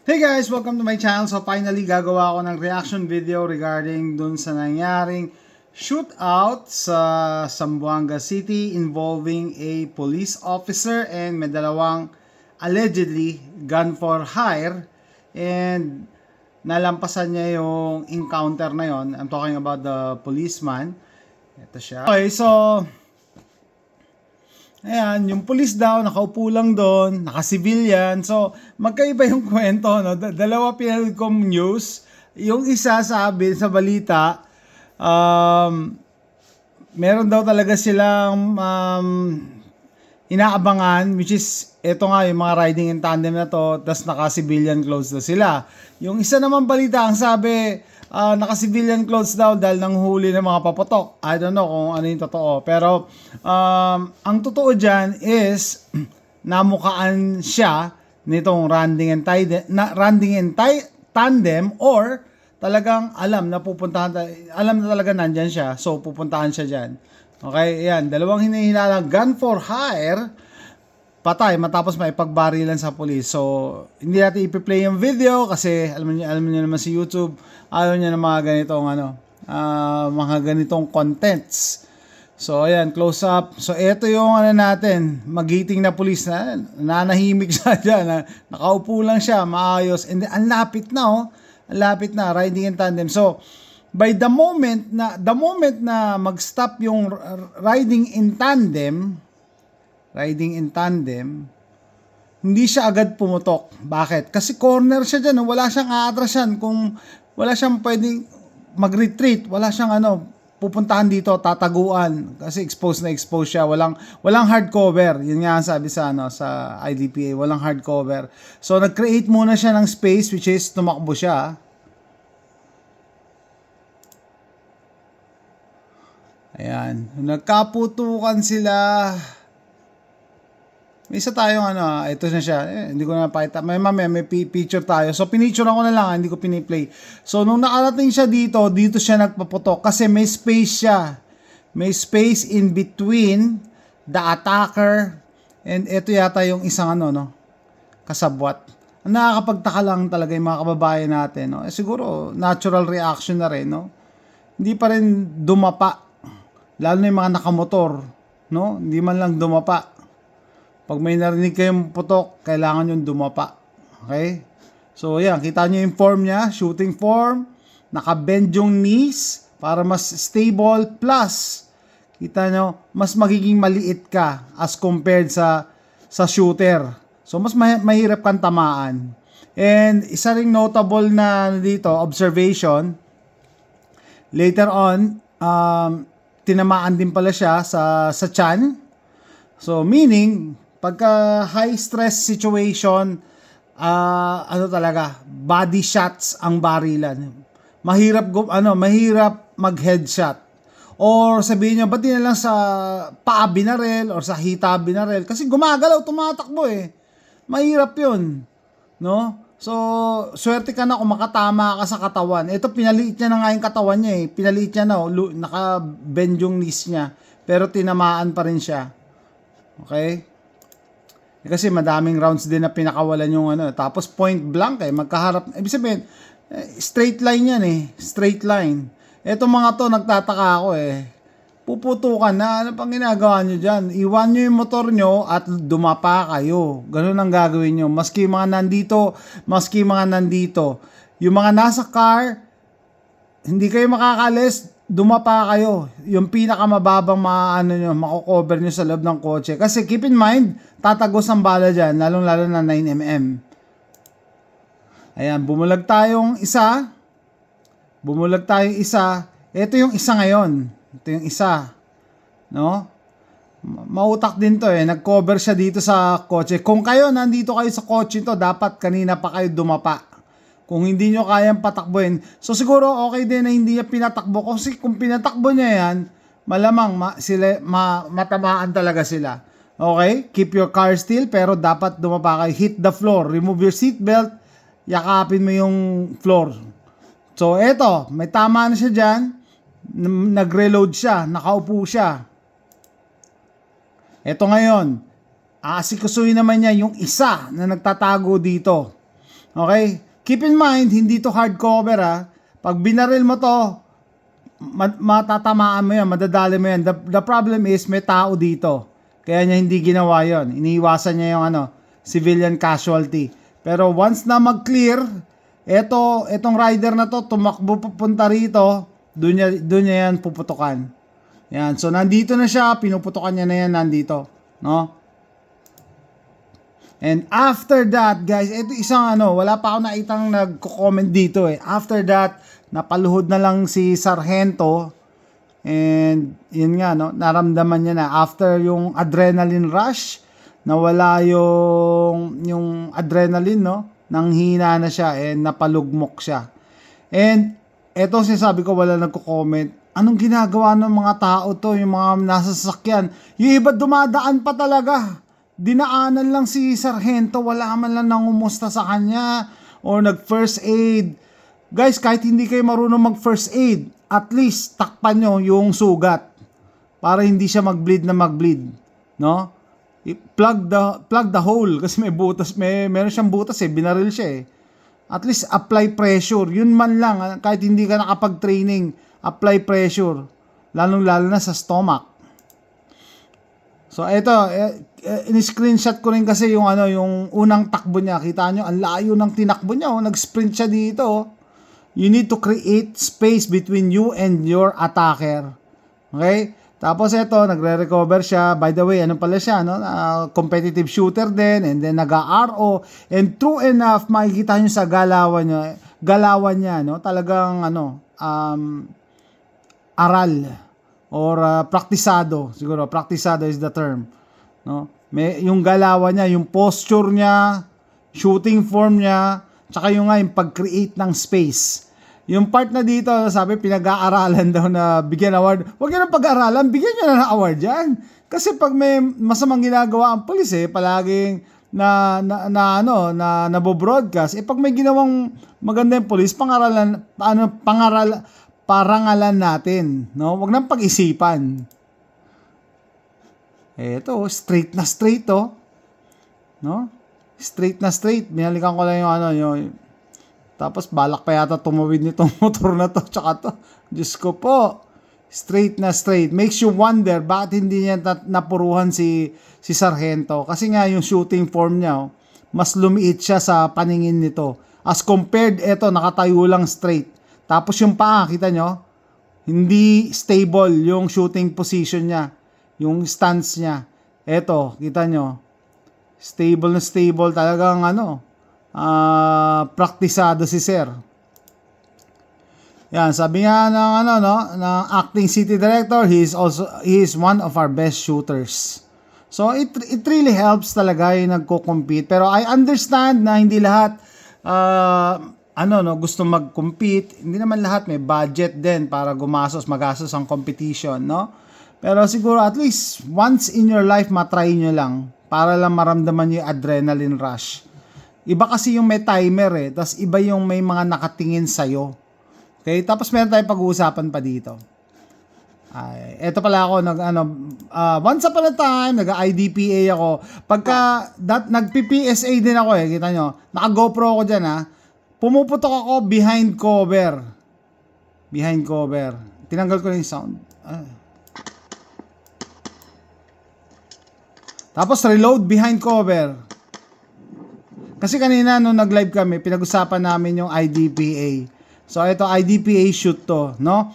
Hey guys! Welcome to my channel. So finally, gagawa ako ng reaction video regarding dun sa nangyaring shootout sa Zamboanga City involving a police officer and may dalawang allegedly gun for hire, and nalampasan niya yung encounter na yon. I'm talking about the policeman. Ito siya. Okay, so ayan, yung pulis daw, nakaupo lang doon, naka-civilian. So, magkaiba yung kwento, no? Dalawa pinanood kong news. Yung isa sabi sa balita, meron daw talaga silang inaabangan, which is, eto nga, yung mga riding in tandem na to, tas naka-civilian clothes na sila. Yung isa naman balita, ang sabi, naka-civilian clothes daw dahil nanghuli ng mga paputok. I don't know kung ano yung totoo. Pero, ang totoo dyan is, namukaan siya nitong running and tandem, or talagang alam na talaga nandyan siya. So, pupuntahan siya dyan. Okay, yan. Dalawang hinihinalang gun for hire, patay matapos may pagbarilan sa pulis. So, hindi natin ipi-play yung video kasi alam niyo naman si YouTube, ayaw niya ng mga ganitong mga ganitong contents. So, ayan, close up. So, ito yung natin, magiting na pulis na nanahimik siya dyan. Nakaupo lang siya, maayos. And then, ang lapit na, riding in tandem. So, by the moment na mag-stop yung riding in tandem, hindi siya agad pumutok. Bakit? Kasi corner siya dyan. Wala siyang aatrasan. Kung wala siyang pwedeng mag-retreat, wala siyang pupuntahan dito, tataguan. Kasi exposed siya. Walang hard cover. Yun nga ang sabi sa IDPA. Walang hard cover. So, nag-create muna siya ng space, which is tumakbo siya. Ayan. Nagkaputukan sila. May isa tayong ito na siya. Hindi ko na napakita. May picture tayo. So, pinicturean ko na lang, hindi ko piniplay. So, nung nakarating siya dito siya nagpaputok kasi may space siya. May space in between the attacker and ito yata yung isang kasabwat. Nakakapagtaka lang talaga yung mga kababayan natin, no? Siguro, natural reaction na rin, no? Hindi pa rin dumapa. Lalo na yung mga nakamotor, no? Hindi man lang dumapa. Pag may narinig kayong putok, kailangan yung dumapa. Okay? So, yan. Kita nyo yung form niya. Shooting form. Naka-bend yung knees para mas stable. Plus, kita nyo, mas magiging maliit ka as compared sa shooter. So, mas mahirap kang tamaan. And, isa ring notable na dito, observation. Later on, tinamaan din pala siya sa tiyan. So, meaning, pagka high stress situation, talaga, body shots ang barilan. Mahirap mag-headshot. Or sabihin niyo, ba't di na lang sa paa binarel or sa hita binarel? Kasi gumagalaw, tumatakbo eh. Mahirap yun. No? So, swerte ka na kung makatama ka sa katawan. Ito, pinaliit niya na nga yung katawan niya eh. Pinaliit niya na, naka-bend yung knees niya. Pero tinamaan pa rin siya. Okay? Kasi madaming rounds din na pinakawalan yung tapos point blank magkaharap. Ibig sabihin, straight line yan eh. Straight line. Eto mga to, nagtataka ako eh. Puputukan na, ano pang ginagawa nyo dyan? Iwan nyo yung motor nyo at dumapa kayo. Ganun ang gagawin nyo. Maski mga nandito. Yung mga nasa car, hindi kayo makakalis, dumapa kayo. Yung pinakamababang mako-cover nyo sa loob ng kotse. Kasi keep in mind, tatagos ang bala dyan, lalong-lalo na 9mm. Ayan, bumulag tayong isa. Ito yung isa ngayon. Ito yung isa. No? Mautak din to eh. Nag-cover siya dito sa kotse. Kung nandito kayo sa kotse to, dapat kanina pa kayo dumapa. Kung hindi nyo kayang patakbuhin. So siguro okay din na hindi niya pinatakbo. Kasi kung pinatakbo niya yan, malamang matamaan talaga sila. Okay? Keep your car still, pero dapat dumapa kayo. Hit the floor. Remove your seatbelt. Yakapin mo yung floor. So eto, may tama na siya dyan. Nag-reload siya. Nakaupo siya. Eto ngayon. Aasikusuhin naman niya yung isa na nagtatago dito. Okay? Keep in mind, hindi to hardcover ha. Pag binaril mo to, matatamaan mo yan, madadali mo yan. The problem is, may tao dito. Kaya niya hindi ginawa yon. Iniiwasan niya yung civilian casualty. Pero once na mag-clear, etong rider na to, tumakbo pupunta rito, doon niya yan puputukan. Yan. So, nandito na siya, pinuputukan niya na yan nandito. No? And after that, guys, ito isang wala pa ako nakitang nagko-comment dito eh. After that, napaluhod na lang si Sargento. And yun nga, naramdaman niya na after yung adrenaline rush, nawala yung adrenaline, nanghina na siya and napalugmok siya. And eto sinasabi ko, wala nagko-comment. Anong ginagawa ng mga tao to, yung mga nasa sasakyan? Yung iba dumadaan pa talaga. Dinaanan lang si Sargento, wala man lang nangumusta sa kanya or nag-first aid. Guys, kahit hindi kayo marunong mag-first aid, at least takpan nyo yung sugat para hindi siya mag-bleed na mag-bleed. No? Plug the hole kasi may butas, meron siyang butas binaril siya At least apply pressure. Yun man lang, kahit hindi ka nakapag-training, apply pressure. Lalong-lalo na sa stomach. So ito, in-screenshot ko rin kasi yung yung unang takbo niya. Kita nyo, ang layo ng tinakbo niya. Nag-sprint siya dito. You need to create space between you and your attacker. Okay? Tapos ito, nagre-recover siya. By the way, ano pala siya, competitive shooter din, and then nag-RO. And true enough, makikita nyo sa galawan niya, talagang aral or praktisado. Siguro, praktisado is the term. No? Yung galawan niya, yung posture niya, shooting form niya, tsaka yung pag-create ng space. Yung part na dito, sabi, pinag-aaralan daw na bigyan award. Huwag yan ang pag-aaralan, bigyan nyo na ng award yan. Kasi pag may masamang ginagawa ang pulis, palaging nabo-broadcast. Pag may ginawang maganda yung pulis, parangalan natin. No? Huwag nang pag-isipan. Ito, straight na straight, no? Straight na straight. Binalikan ko lang yung tapos balak pa yata tumawid nitong motor na to, tsaka to. Diyos ko po. Straight na straight. Makes you wonder bakit hindi niya napuruhan si Sargento. Kasi nga yung shooting form niya, mas lumiit siya sa paningin nito. As compared, nakatayo lang straight. Tapos yung paa, kita nyo? Hindi stable yung shooting position niya. Yung stance niya. Kita nyo? Stable na stable. Talagang praktisado si Sir. Yan, sabi nga ng acting city director, he is one of our best shooters. So it really helps talaga yung nagko-compete. Pero I understand na hindi lahat gusto mag-compete. Hindi naman lahat may budget din para magastos ang competition, no? Pero siguro at least once in your life matry nyo lang para lang maramdaman yung adrenaline rush. Iba kasi yung may timer tapos iba yung may mga nakatingin sa'yo. Okay? Tapos meron tayong pag-uusapan pa dito. Eto pala ako, once upon a time, nag-IDPA ako. Pagka, nag-PPSA din ako kita nyo. Naka-GoPro ako dyan Pumuputok ako behind cover. Behind cover. Tinanggal ko na yung sound. Tapos reload behind cover. Kasi kanina nung nag-live kami, pinag-usapan namin yung IDPA. So ito IDPA shoot to, no?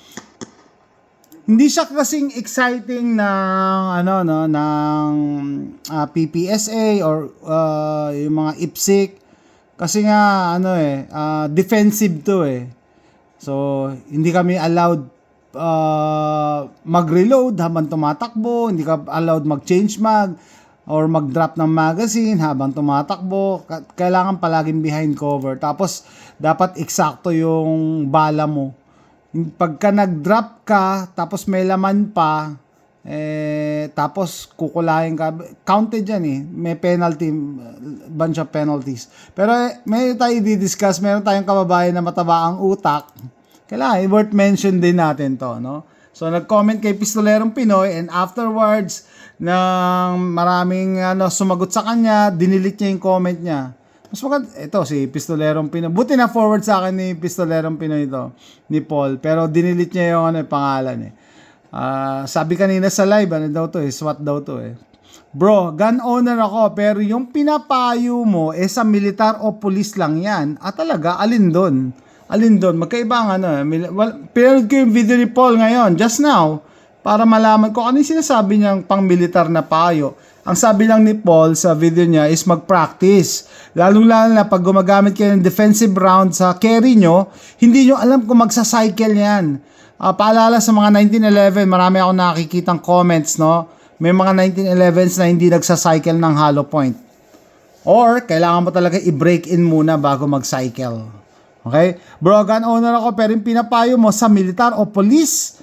Hindi siya kasing exciting ng PPSA or yung mga IPSC kasi nga defensive to So hindi kami allowed mag-reload habang tumatakbo, hindi ka allowed mag-change mag or mag-drop ng magazine habang tumatakbo. Kailangan palaging behind cover. Tapos, dapat eksakto yung bala mo. Pagka nag-drop ka, tapos may laman pa, tapos kukulayin ka, counted yan May penalty, bunch of penalties. Pero may tayo i-discuss, meron tayong kababayan na mataba ang utak. Kailangan, worth mention din natin to, no? So, nag-comment kay Pistolerong Pinoy and afterwards, nang maraming sumagot sa kanya, dinilit niya yung comment niya. Mas maganda, ito si Pistolerong Pinoy. Buti na forward sa akin ni Pistolerong Pinoy ito, ni Paul. Pero dinilit niya yung pangalan eh. Sabi kanina sa live, ano daw to eh, SWAT daw to eh. Bro, gun owner ako, pero yung pinapayo mo sa militar o pulis lang yan. Talaga, alin doon? Alin doon? Magkaiba ang pinanood ko yung video ni Paul ngayon, just now, para malaman ko ano yung sinasabi niyang pang-militar na payo. Ang sabi lang ni Paul sa video niya is mag-practice. Lalong-lalo na pag gumagamit kayo ng defensive round sa carry nyo, hindi nyo alam kung magsa-cycle yan. Paalala sa mga 1911, marami akong nakikitang comments, no? May mga 1911s na hindi nagsa-cycle ng hollow point. Or, kailangan mo talaga i-break in muna bago mag-cycle. Okay? Bro, gun owner ako, pero yung pinapayo mo sa militar o police,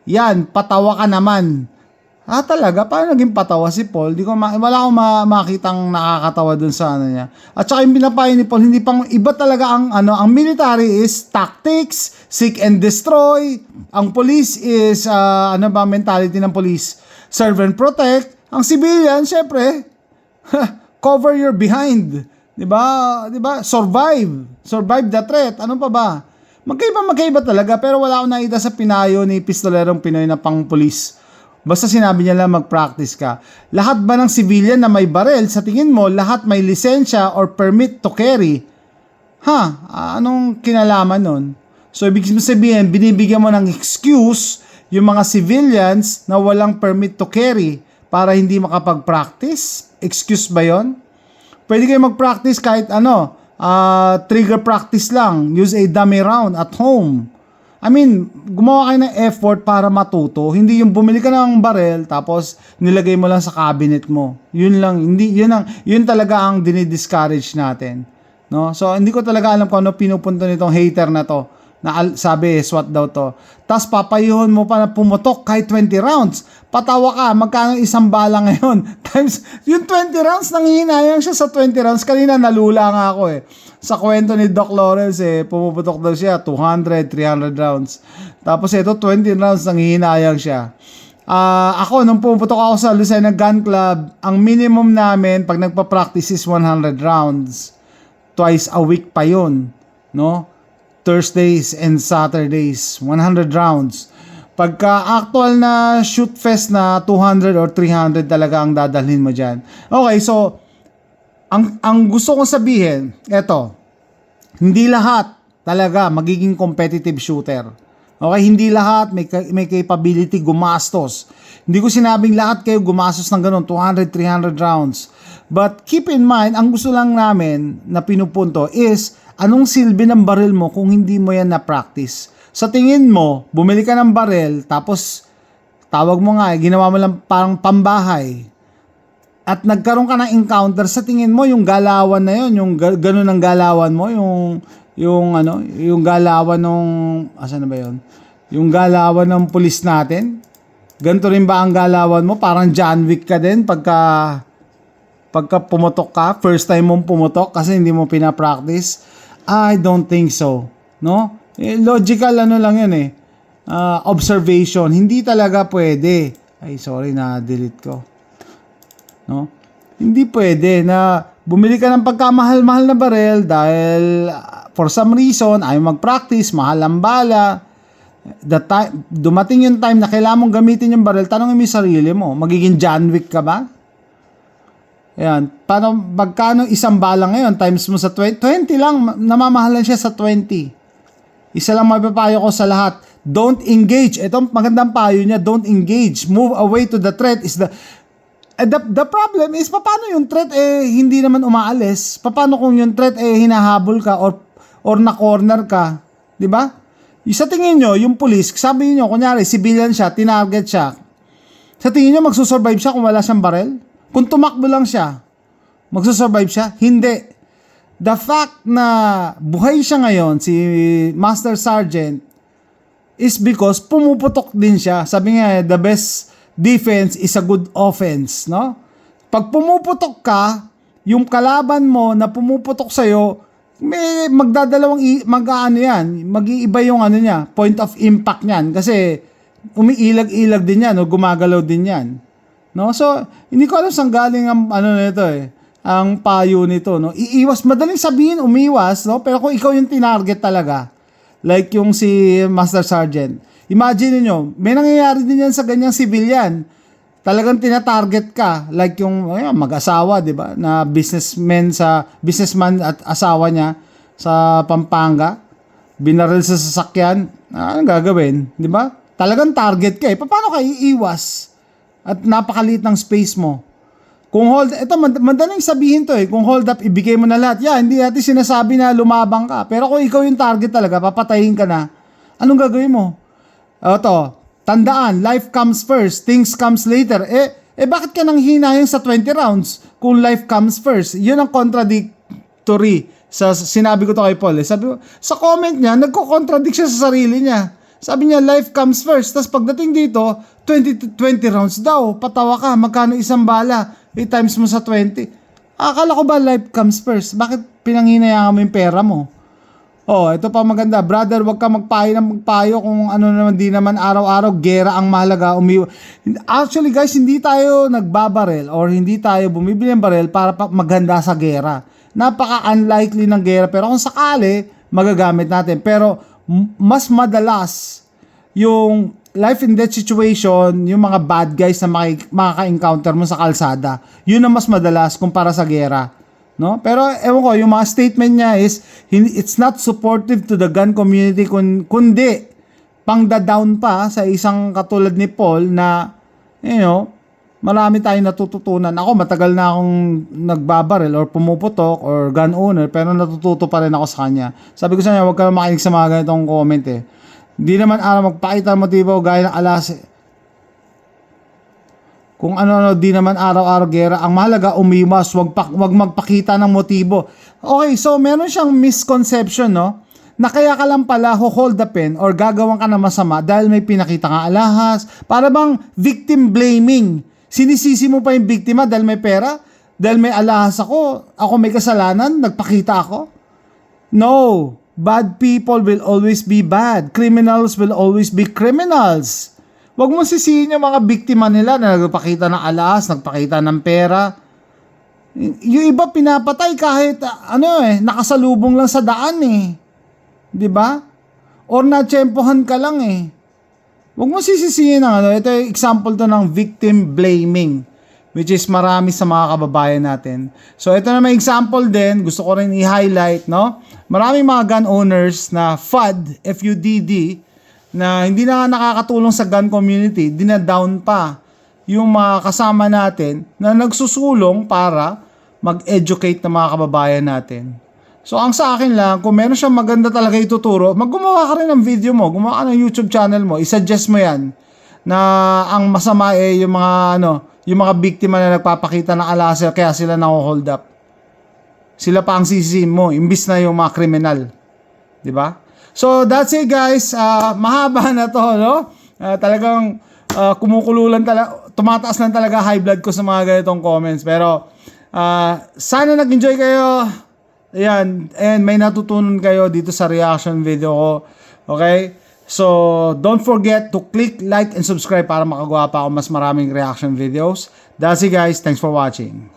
yan, patawa ka naman. Talaga? Paano naging patawa si Paul? Wala akong makitang nakakatawa dun sa ano niya. At saka yung pinapayo ni Paul, hindi pang iba talaga ang military is tactics, seek and destroy. Ang police is, mentality ng police? Serve and protect. Ang civilian, syempre, cover your behind. Diba? Survive the threat. Ano pa ba? Magkaiba talaga, pero wala akong nakita sa pinayo ni Pistolerong Pinoy na pang police. Basta sinabi niya lang mag-practice ka. Lahat ba ng civilian na may barel, sa tingin mo, lahat may lisensya or permit to carry? Anong kinalaman nun? So, ibig sabihin, binibigyan mo ng excuse yung mga civilians na walang permit to carry para hindi makapag-practice? Excuse ba yon? Pwede kayo mag-practice kahit trigger practice lang. Use a dummy round at home. Gumawa kayo ng effort para matuto. Hindi yung bumili ka ng barel tapos nilagay mo lang sa cabinet mo. Yun lang, yun talaga ang dinidiscourage natin. No? So hindi ko talaga alam kung ano pinupunto nitong hater na to. Sabi SWAT daw to. Tapos papayuhon mo pa na pumutok kahit 20 rounds. Patawa ka, magkano isang bala ngayon? Times, yung 20 rounds, nanghihinayang siya sa 20 rounds. Kanina nalula nga ako eh. Sa kwento ni Doc Lawrence pumuputok daw siya 200, 300 rounds. Tapos ito 20 rounds, nanghihinayang siya. Ako, nung pumuputok ako sa Lucena Gun Club, ang minimum namin pag nagpa-practice is 100 rounds. Twice a week pa yun. No? Thursdays and Saturdays, 100 rounds. Pagka actual na shoot fest na 200 or 300 talaga ang dadalhin mo dyan. Okay, so, ang gusto kong sabihin, eto, hindi lahat talaga magiging competitive shooter. Okay, hindi lahat may capability gumastos. Hindi ko sinabing lahat kayo gumastos ng ganun, 200, 300 rounds. But keep in mind, ang gusto lang namin na pinupunto is, anong silbi ng baril mo kung hindi mo yan na-practice? Sa tingin mo, bumili ka ng baril, tapos tawag mo nga, ginawa mo lang parang pambahay, at nagkaroon ka ng encounter, sa tingin mo, yung galawan na yun, yung ganun ang galawan mo, yung galawan ng, asan na ba yun? Yung galawan ng pulis natin, ganito rin ba ang galawan mo? Parang John Wick ka din pagka pumutok ka, first time mong pumutok kasi hindi mo pinapractice. I don't think so. No? Logical lang yun observation. Hindi talaga pwede. Ay, sorry, na-delete ko. No? Hindi pwede na bumili ka ng pagkamahal-mahal na barel dahil for some reason ayaw mag-practice, mahal ang bala. Dumating yung time na kailangan mong gamitin yung barel, tanongin mo yung sarili mo, magiging John Wick ka ba? Ayan, magkano isang bala ngayon times mo sa 20 lang, namamahalan siya sa 20. Isa lang mapapayo ko sa lahat, don't engage. Ito magandang payo niya, don't engage. Move away to the threat is the problem is paano yung threat hindi naman umaalis? Paano kung yung threat hinahabol ka or na corner ka, 'di ba? Sa tingin nyo, yung police, sabi niyo kunyari civilian siya, tinarget siya. Sa tingin nyo magsusurvive siya kung wala siyang barel? Kung tumakbo lang siya, magsusurvive siya? Hindi. The fact na buhay siya ngayon, si Master Sergeant, is because pumuputok din siya. Sabi nga, the best defense is a good offense, no? Pag pumuputok ka, yung kalaban mo na pumuputok sa'yo, may mag-iiba yung point of impact niyan. Kasi umiilag-ilag din yan, o gumagalaw din yan. No? So, hindi ko alam saan galing ang nito ang payo nito, no? Iiwas, madaling sabihin, umiwas, no? Pero kung ikaw yung tinarget talaga, like yung si Master Sergeant, imagine niyo, may nangyayari din yan sa ganyang civilian. Talagang tinatarget ka, like yung mag-asawa, 'di ba? Na businessman at asawa niya sa Pampanga, binaril sa sasakyan. Anong gagawin, 'di ba? Talagang target ka eh. Paano ka iiwas? At napakaliit ng space mo. Kung madaling sabihin to eh. Kung hold up, ibigay mo na lahat. Hindi natin sinasabi na lumabang ka. Pero kung ikaw yung target talaga, papatayin ka na. Anong gagawin mo? Tandaan, life comes first, things comes later. Bakit ka nang hinayang sa 20 rounds kung life comes first? Yun ang contradictory sa sinabi ko to kay Paul. Sabi ko, sa comment niya, nagko-contradict siya sa sarili niya. Sabi niya, life comes first. Tapos pagdating dito, 20 rounds daw. Patawa ka, magkano isang bala? 8 times mo sa 20. Akala ko ba life comes first? Bakit pinanghinayaan mo yung pera mo? Ito pa maganda. Brother, wag ka magpayo kung ano naman, di naman araw-araw gera ang mahalaga. Actually guys, hindi tayo nagbabarel or hindi tayo bumibili ng barel para maghanda sa gera. Napaka-unlikely ng gera. Pero kung sakali, magagamit natin. Pero mas madalas yung life and death situation, yung mga bad guys na makaka-encounter mo sa kalsada, yun ang mas madalas kumpara sa gera. No? Pero ewan ko, yung mga statement niya is, it's not supportive to the gun community, kundi pang-down pa sa isang katulad ni Paul na, marami tayong natututunan. Ako, matagal na akong nagbabaril or pumuputok or gun owner, pero natututo pa rin ako sa kanya. Sabi ko sa kanya, huwag ka makinig sa mga ganitong comment eh. Hindi naman magpakita ng motibo gaya ng alas. Kung ano, di naman araw-araw gera. Ang mahalaga, umiwas, wag magpakita ng motibo. Okay, so meron siyang misconception, no? Na kaya ka lang pala hold the pen or gagawan ka na masama dahil may pinakita kang alahas. Para bang victim blaming. Sinisisi mo pa yung biktima dahil may pera? Dahil may alahas ako may kasalanan, nagpakita ako? No. Bad people will always be bad. Criminals will always be criminals. Huwag mo sisihin yung mga biktima nila na nagpakita ng alahas, nagpakita ng pera. Yung iba pinapatay kahit nakasalubong lang sa daan eh. 'Di ba? Or natsempohan ka lang eh. Huwag mo sisisihin ito yung example to ng victim blaming, which is marami sa mga kababayan natin. So ito na may example din, gusto ko rin i-highlight, no? Maraming mga gun owners na FUDD, na hindi na nakakatulong sa gun community, dinadown pa yung mga kasama natin na nagsusulong para mag-educate ng mga kababayan natin. So ang sa akin lang, kung meron siyang maganda talaga ituturo, gumawa ka rin ng video mo, gumawa ka ng YouTube channel mo, isuggest mo yan na ang masama yung mga yung mga biktima na nagpapakita ng alahas kaya sila na-hold up. Sila pa ang sisihin mo, imbis na yung mga kriminal. 'Di ba? So that's it guys. Mahaba na to, no? Talagang kumukululan talaga, tumataas lang talaga high blood ko sa mga ganitong comments. Pero sana nag-enjoy kayo. Ayan, and may natutunan kayo dito sa reaction video ko. Okay? So don't forget to click like and subscribe para makagawa pa ako mas maraming reaction videos. That's it guys. Thanks for watching.